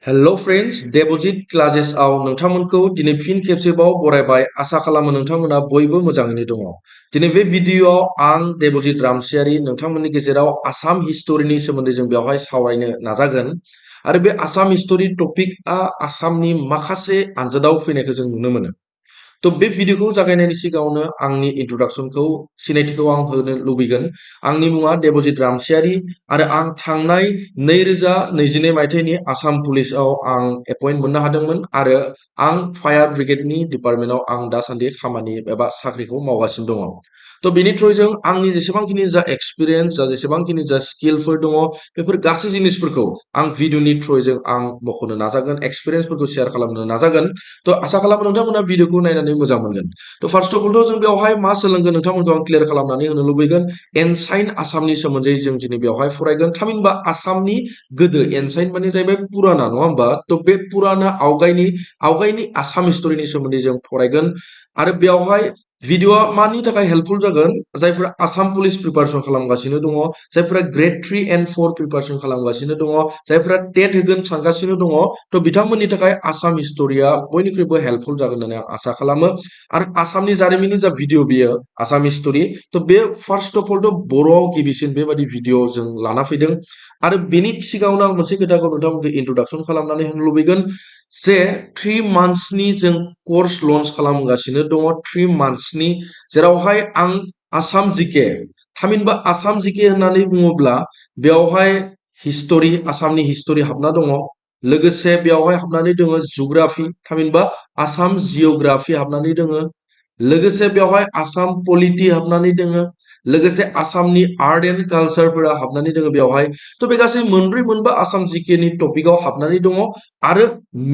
Hello friends डेबजिट क्लासेसआव नोंथांमोनखौ दिनै फिन खेबसेबाव बरायबाय आसा खालामो नोंथांमोना बयबो मोजाङैनो दङ। दिनै बे भिडिअआव आं डेबजिट रामसियारि नोंथांमोननि गेजेराव आसाम हिस्टरिनि सोमोन्दै जों बेवहाय सावरायनो नाजागोन आरो बे आसाम हिस्टरि टपिकआ आसामनि माखासे आनजादाव फैनायखौ जों नुनो मोनो। तो बे भिडिअखौ जागायनायनि सिगाङावनो आंनि इन्ट्रोडक्शनखौ सिनायथिखौ आं होनो लुबैगोन। आंनि मुङा देबजित रामसियारि आरो आं थांनाय 2022 मायथाइनि आसाम पुलिसाव आं एपइन्ट मोननो हादोंमोन आरो आं फायार ब्रिगेडनि डिपार्टमेन्टआव आं दासान्दि खामानि एबा साख्रिखौ मावगासिनो दङ। तो बेनि थ्रुजों आंनि जेसेबांखिनि जा एक्सपिरियेन्स जेसेबांखिनि जा स्किलफोर दङ बेफोर गासै जिनिसफोरखौ आं भिडिअनि थ्रुजों आं मख'नो नाजागोन, एक्सपिरियेन्सफोरखौ शेयार खालामनो नाजागोन। तो आसा खालामो नोंथांमोना भिडिअखौ नायनानै मोजां मोनगोन। तो फार्स्ट अफ अल जों बेवहाय मा सोलोंगोन नोंथांमोनखौ आं क्लियार खालामनानै होनो लुबैगोन। एनसाइन्ट आसामनि सोमोन्दै जों दिनै बेवहाय फरायगोन। थामहिनबा आसामनि गोदो एनसाइन्ट माने जाहैबाय पुराना नङा होमबा? तो बे पुराना आवगायनि आसाम हिस्टरिनि सोमोन्दै जों फरायगोन आरो बेवहाय भिडिअआ मानि थाखाय हेल्पफुल जागोन जायफोरा आसाम पुलिस प्रिपारेसन खालामगासिनो दङ, जायफोरा ग्रेड 3 and 4 प्रिपारेसन खालामगासिनो दङ, जायफोरा टेट होगोन सानगासिनो दङ, तो बिथांमोननि थाखाय आसाम हिस्टरिया बयनिख्रुइबो हेल्पफुल जागोन होननानै आं आसा खालामो। आरो आसामनि जारिमिननि जा भिडिअ बियो आसाम हिस्टरि, तो बे फार्स्ट अफ अल बर'आव गिबिसिन बेबायदि भिडिअ जों लाना फैदों आरो बेनि सिगाङावनो आं मोनसे खोथाखौ नोंथांमोनखौ इन्ट्रोडक्शन खालामनानै होनो लुबैगोन जे 3 मान्थ्सनि जों कर्स लन्च खालामगासिनो दङ। 3 मान्थ्सनि जेरावहाय आं आसाम जिके थामहिनबा आसाम जिके होननानै बुङोब्ला बेवहाय हिस्टरि आसामनि हिस्टरि हाबना दङ, लोगोसे बेवहाय हाबनानै दङ जिअग्राफि थामहिनबा आसाम जिअग्राफि हाबनानै दङ, लोगोसे बेवहाय आसाम पलिटि हाबनानै दङ, लोगोसे आसामनि आर्ट एन्ड कालचारफोरा हाबनानै दङ बेवहाय। तो बे गासै मोनब्रै मोनबा आसाम जिकेनि टपिकआव हाबनानै दङ आरो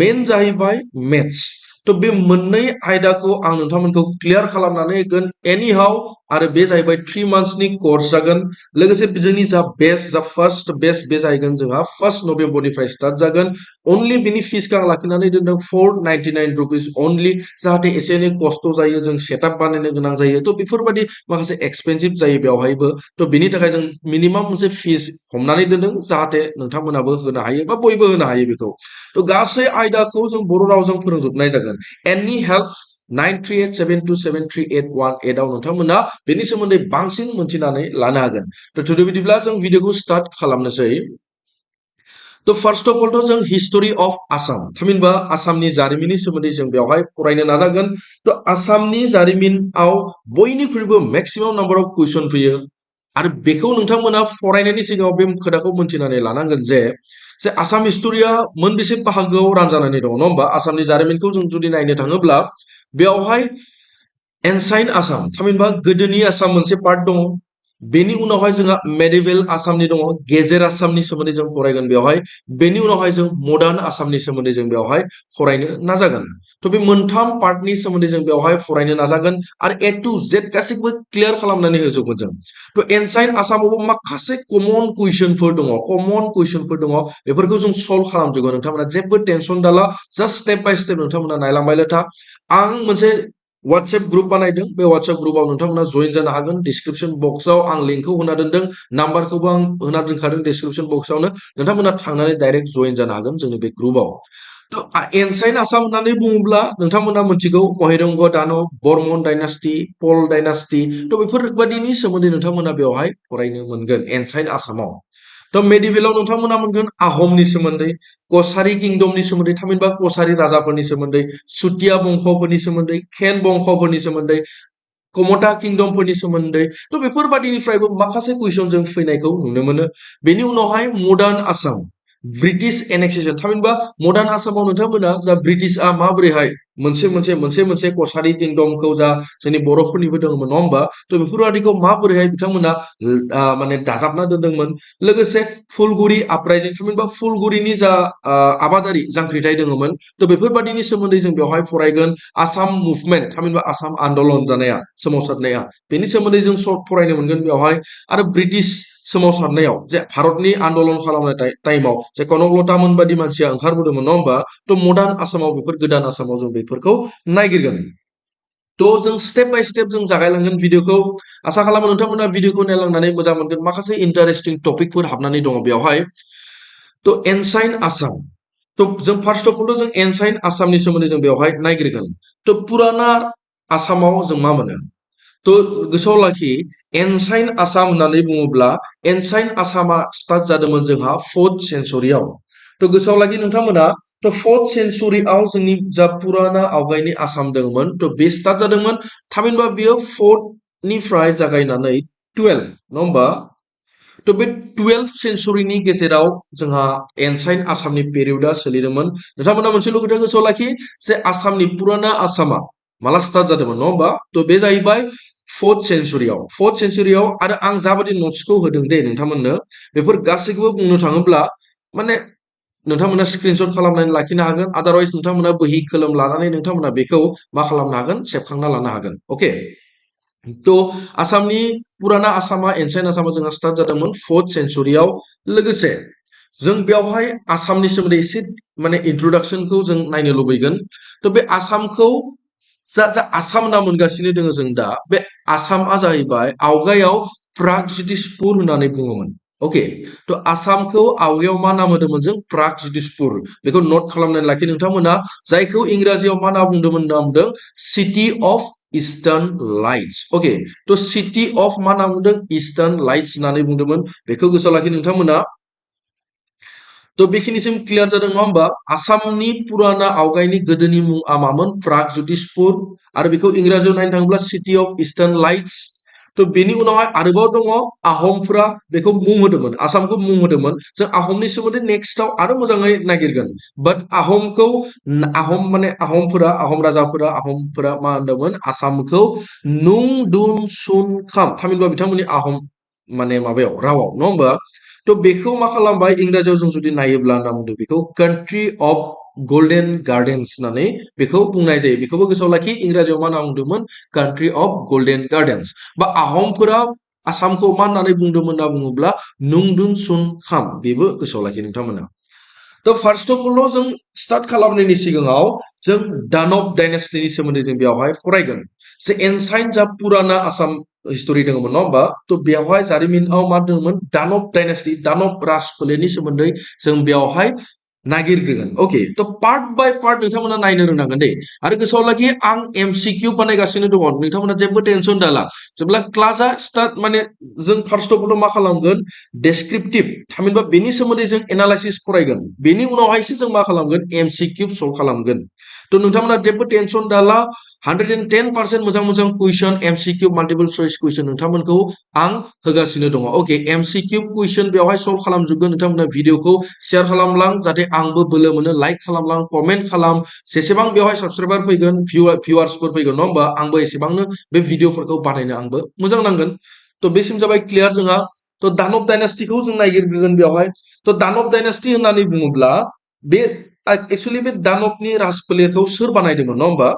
मेन जाहैबाय मेथ्स। तो बे मोननै आयदाखौ आं नोंथांमोनखौ क्लियार खालामनानै होगोन एनि हाउ आरो बे जाहैबाय 3 मान्थ्सनि कर्स जागोन। लोगोसे जोंनि जा बेस्ट जा फार्स्ट बेस्ट बे जाहैगोन जोंहा 1 नभेम्बरनिफ्राय स्टार्ट जागोन। अनलि बिनि फिसखौ आं लाखिनानै दोनदों 499 रुपिस अनलि, जाहाथे एसे एनै खस्थ जायो, जों सेटआप बानायनो गोनां जायो, तो बेफोरबायदि माखासे एक्सपेन्सिभ जायो बेवहायबो। तो बिनि थाखाय जों मिनिमाम मोनसे फिस हमनानै दोनदों जाहाथे नोंथांमोनाबो होनो हायो बा बयबो होनो हायो बेखौ। तो गासै आयदाखौ जों बर' रावजों फोरोंजोबनाय जागोन। एनि हेल्प 9387273818 आव नोंथांमोना बेनि सोमोन्दै बांसिन मोनथिनानै लानो हागोन। तो जुदि बिदिब्ला जों भिडिअखौ स्टार्ट खालामनोसै। तो फार्स्ट अफ अल जों हिस्टरि अफ आसाम थामहिनबा आसामनि जारिमिननि सोमोन्दै जों बेवहाय फरायनो नाजागोन। तो आसामनि जारिमिनाव बयनिख्रुइबो मेक्सिमाम नाम्बार अफ कुइसन फैयो आरो बेखौ नोंथांमोना फरायनायनि सिगाङाव बे खोथाखौ मोनथिनानै लानांगोन जे आसाम हिस्टरिया मोनबेसे बाहागोआव रानजानानै दङ नङा होमबा? आसामनि जारिमिनखौ जों जुदि नायनो थाङोब्ला बेवहाय एनसाइन्ट आसाम थामहिनबा गोदोनि आसाम मोनसे पार्ट दङ, बेनि उनावहाय जोंहा मेडिभेल आसामनि दङ, गेजेर आसामनि सोमोन्दै जों फरायगोन बेवहाय, बेनि उनावहाय जों मडार्न आसामनि सोमोन्दै जों बेवहाय फरायनो नाजागोन। तो बे मोनथाम पार्टनि सोमोन्दै जों बेवहाय फरायनो नाजागोन आरो ए टु जेड गासैबो क्लियार खालामनानै होजोबगोन जों। तो एनसाइन्ट आसामावबो माखासे कमन कुइसनफोर दङ, बेफोरखौ जों सल्भ खालामजोबगोन। नोंथांमोना जेबो टेनसन दाला, जास्ट स्टेप बाय स्टेप नोंथांमोना नायलांबायल' था। आं मोनसे WhatsApp ग्रुप बानायदों, बे WhatsApp ग्रुपआव नोंथांमोना जइन जानो हागोन। डिस्क्रिप्शन बक्सआव आं लिंकखौ होना दोनदों, नाम्बारखौबो आं होना दोनखादों डिस्क्रिप्शन बक्सआवनो, नोंथांमोना थांनानै डाइरेक्ट जइन जानो हागोन जोंनि बे ग्रुपआव। तो एनसाइन्ट आसाम होननानै बुङोब्ला नोंथांमोना मिथिगौ महिरंग दानब, बर्मन डाइनास्टि, पल डाइनास्टि, तो बेफोरबायदिनि सोमोन्दै नोंथांमोना बेवहाय फरायनो मोनगोन एनसाइन्ट आसामाव। तो मेडिभेलाव नोंथांमोना मोनगोन आहमनि सोमोन्दै, कसारि किंडमनि सोमोन्दै थामहिनबा कसारि राजाफोरनि सोमोन्दै, सुतिया बंशफोरनि सोमोन्दै, खेन बंशफोरनि सोमोन्दै, कमथा किंडमफोरनि सोमोन्दै। तो बेफोरबायदिनिफ्रायबो माखासे कुइसन जों फैनायखौ नुनो मोनो। बेनि उनावहाय मडार्न आसाम, ब्रिटिश एनेक्सेसन थामहिनबा मडार्न आसामाव नोंथांमोना जा ब्रिटिशआ माबोरैहाय मोनसे कसारि किंडमखौ जा जोंनि बर'फोरनिबो दङमोन नङा होमबा? तो बेफोरबायदिखौ माबोरैहाय बिथांमोना माने दाजाबना दोनदोंमोन। लोगोसे फुलगुरि आपराइजिं थामहिनबा फुलगुरिनि जा आबादारि जांख्रिथाय दङमोन, तो बेफोरबायदिनि सोमोन्दै जों बेवहाय फरायगोन। आसाम मुभमेन्ट थामहिनबा आसाम आन्दलन जानाया, सोमावसारनाया, बेनि सोमोन्दै जों फरायनो मोनगोन बेवहाय। आरो ब्रिटिश सोमावसारनायाव जे भारतनि आन्दलन खालामनाय टाइमाव जे कनकलतामोन बायदि मानसिया ओंखारबोदोंमोन नङा होमबा? तो मडार्न आसामाव बेफोर गोदान आसामाव जों बेफोरखौ नायगिरगोन। तो जों स्टेप बाय स्टेप जों जागायलांगोन भिडिअखौ। आसा खालामो नोंथांमोना भिडिअखौ नायलांनानै मोजां मोनगोन। माखासे इन्टारेस्टिं टपिकफोर हाबनानै दङ बेवहाय। तो एनसाइन्ट आसाम तो जों फार्स्ट अफ अल जों एनसाइन आसामनि सोमोन्दै जों बेवहाय नायग्रोगोन तो पुराना आसामाव जों मा मोनो तो गोसोआव लाखि एनसाइन आसाम होननानै बुङोब्ला एनसाइन आसामा स्टार्ट जादोंमोन जोंहा 4th सेन्चुरियाव तो गोसोआव लाखि नोंथांमोना तो 4th सेन्चुरियाव जोंनि जा पुराना आवगायनि आसाम दंमोन तो बे स्टार्ट जादोंमोन थामहिनबा बियो 4th निफ्राय जागायनानै 12 नङा होमबा तो बे 12th सेन्चुरिनि गेजेराव जोंहा एनसाइन आसामनि पेरियडा सोलिदोंमन नोंथांमोना मोनसेल' खोथा गोसोआव लाखि जे आसामनि पुराना आसामा माला स्टार्ट जादोंमोन नङा होमबा तो बे जाहैबाय 4th सेन्चुरियाव आरो आं जाबादि नोट्सखौ होदों दे नोंथांमोननो बेफोर गासैखौबो बुंनो थाङोब्ला माने नोंथांमोना स्क्रिनशट खालामनानै लाखिनो हागोन आदारवाइज नोंथांमोना बोहि कलम लानानै नोंथांमोना बेखौ मा खालामनो हागोन सेबखांना लानो हागोन अके तो आसामनि पुराना आसामा एनसाइन आसामा जोंहा स्टार्ट जादोंमोन 4th सेन्चुरियाव लोगोसे जों बेवहाय आसामनि सोमोन्दै एसे माने इन्ट्रोडक्शनखौ जों नायनो लुबैगोन तो बे आसामखौ जा आसाम नाम मोनगासिनो दङ जों दा बे आसामा जाहैबाय आवगायाव प्रागज्योतिषपुर होननानै बुङोमोन ओके तो आसामखौ आवगायाव मा नाम होदोंमोन जों प्रागज्योतिषपुर बेखौ नोट खालामनानै लाखि नोंथांमोना जायखौ इंराजियाव मा नाम बुंदोंमोन नाम बुंदों city of eastern lights okay तो सिटी अफ मा नाम बुंदों इस्टार्न लाइट्स होननानै बुंदोंमोन बेखौ गोसोआव लाखि नोंथांमोना तो बेखिनिसिम क्लियार जादों नङा होमबा आसामनि पुराना आवगायनि गोदोनि मुङा मामोन प्रागज्योतिषपुर आरो बेखौ इंराजियाव नायनो थाङोब्ला सिटी अफ इस्टार्न लाइट्स तो बेनि उनावहाय आरोबाव दङ आहमफोरा बेखौ मुं होदोंमोन आसामखौ मुं होदोंमोन जों आहमनि सोमोन्दै नेक्स्टआव आरो मोजाङै नागिरगोन बाट आहमखौ आहम माने आहम राजाफोरा मा होनदोंमोन आसामखौ नुं दुन सुन खाम थामहिनबा बिथांमोननि आहम माने माबायाव रावाव नङा होमबा तो बेखौ मा खालामबाय इंराजियाव जों जुदि नायोब्ला होनना बुंदों बेखौ कान्ट्रि अफ गोल्डेन गार्डेन्स होननानै बेखौ बुंनाय जायो बेखौबो गोसोआव लाखि इंराजियाव मा होनना बुंदोंमोन कान्ट्रि अफ गोल्डेन गार्डेन्स बा आहमफोरा आसामखौ मा होननानै बुंदोंमोन होनना बुङोब्ला नुंदुन सुन खाम बेबो गोसोआव लाखि नोंथांमोना तो फार्स्ट अफ अल जों स्टार्ट खालामनायनि सिगाङाव जों दानब डाइनेस्टिनि सोमोन्दै जों बेवहाय फरायगोन जे एनसाइन जा पुराना आसाम हिस्टरि दङमोन नङा होमबा तो बेवहाय जारिमिनाव मा दङमोन दानब डाइनेस्टि दानब राज फोलेरनि सोमोन्दै जों बेवहाय नागिरग्रोगोन ओके तो पार्ट बाय पार्ट नोंथांमोना नायनो रोंनांगोन दे आरो गोसोआव लाखि आं एमसिकिउ बानायगासिनो दङ नोंथांमोना जेबो टेनसन दाला जेब्ला क्लासा स्टार्ट माने जों फार्स्ट अफ अल मा खालामगोन डेसक्रिप्टिभ थामहिनबा बेनि सोमोन्दै जों एनालाइसिस फरायगोन बेनि उनावहायसो जों मा खालामगोन एमसिकिउ सल्भ खालामगोन तो नोंथांमोना जेबो टेनसन दाला 110% मोजां मोजां कुइसन एमसिकिउ माल्टिपल चॉइस कुइसन नोंथांमोनखौ आं होगासिनो दङ ओके एमसिकिउ कुइसन बेवहाय सल्भ खालामजोबगोन नोंथांमोना भिडिअखौ शेयार खालामलां जाहाथे आंबो बोलो मोनो लाइक खालामलां कमेन्ट खालाम जेसेबां बेवहाय साबस्क्राइबार फैगोन भिउवार्सफोर फैगोन नङा होमबा आंबो एसेबांनो बे भिडिअफोरखौ बानायनो आंबो मोजां नांगोन तो बेसिम जाबाय क्लियार जोंहा तो दानब डाइनास्टिखौ जों नागिरगोन बेवहाय तो दानब डाइनास्टि होननानै बुङोब्ला बे एक्चुअलि बे दानबनि राजफोलेरखौ सोर बानायदोंमोन नङा होमबा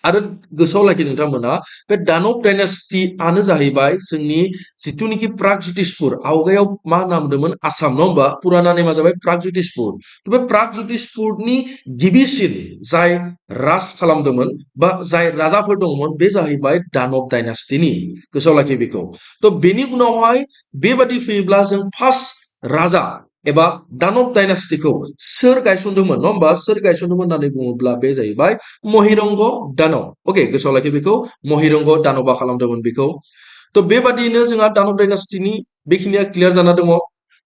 आरो गोसोआव लाखि नोंथांमोना बे दानब डाइनास्टिआनो जाहैबाय जोंनि जिथुनिखि प्रागज्योतिषपुर आवगायाव मा नाम होदोंमोन आसाम नङा होमबा पुराना नेमा जाबाय प्रागज्योतिषपुर तो बे प्रागज्योतिषपुरनि गिबिसिन जाय राज खालामदोंमोन बा जाय राजाफोर दंमोन बे जाहैबाय दानब डाइनास्टिनि गोसोआव लाखि बेखौ तो बेनि उनावहाय बेबादि फैयोब्ला जों फार्स्ट राजा एबा दानब डाइनास्टिखौ सोर गायसनदोंमोन नङा होमबा सोर गायसनदोंमोन होननानै बुङोब्ला बे जाहैबाय महिरंग दानब ओके गोसोआव लाखि बेखौ महिरंग दानबा खालामदोंमोन बेखौ तो बेबादियैनो जोंहा दानब डाइनास्टिनि बेखिनिया क्लियार जाना दङ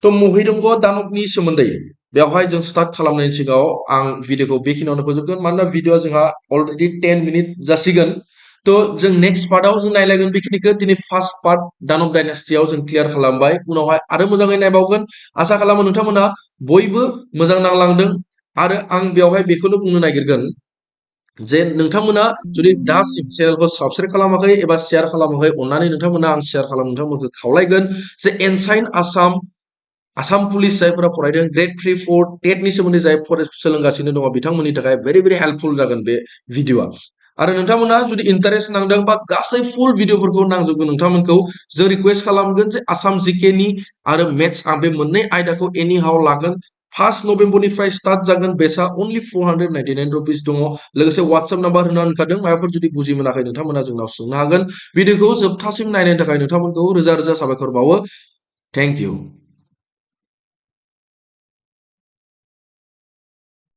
तो महिरंग दानबनि सोमोन्दै बेवहाय जों स्टार्ट खालामनायनि सिगाङाव आं भिडिअखौ बेखिनियावनो फोजोबगोन मानोना भिडिअआ जोंहा अलरेडि 10 मिनिट जासिगोन तो जों नेक्स्ट पार्टआव जों नायलायगोन बेखिनिखौ दिनै फार्स्ट पार्ट दानब डाइनास्टियाव जों क्लियार खालामबाय उनावहाय आरो मोजाङै नायबावगोन आसा खालामो नोंथांमोना बयबो मोजां नांलांदों आरो आं बेवहाय बेखौनो बुंनो नागिरगोन जे नोंथांमोना जुदि दासिम चेनेलखौ साबस्क्राइब खालामाखै एबा शेयार खालामाखै अननानै नोंथांमोना आं शेयार खालाम नोंथांमोनखौ खावलायगोन जे एनसाइन आसाम पुलिस जायफोरा फरायदों ग्रेड 3 4 टेटनि सोमोन्दै जाय सोलोंगासिनो दङ बिथांमोननि थाखाय भेरि भेरि हेल्पफुल जागोन बे भिडिअआ आरो नोंथांमोना जुदि इन्टारेस्ट नांदों बा गासै फुल भिडिअफोरखौ नांजोबगोन नोंथांमोनखौ जों रिक्वेस्ट खालामगोन जे आसाम जिकेनि आरो मेथ्स आं बे मोननै आयदाखौ एनि हाउ लागोन 1 नभेम्बरनिफ्राय स्टार्ट जागोन बेसा अनलि 499 रुपिस दङ लोगोसे WhatsApp नाम्बार होना होनखादों माबाफोर जुदि बुजि मोनाखै नोंथांमोना जोंनाव सोंनो हागोन भिडिअखौ जोबथासिम नायनायनि थाखाय नोंथांमोनखौ रोजा रोजा साबायखर बावो थेंक इउ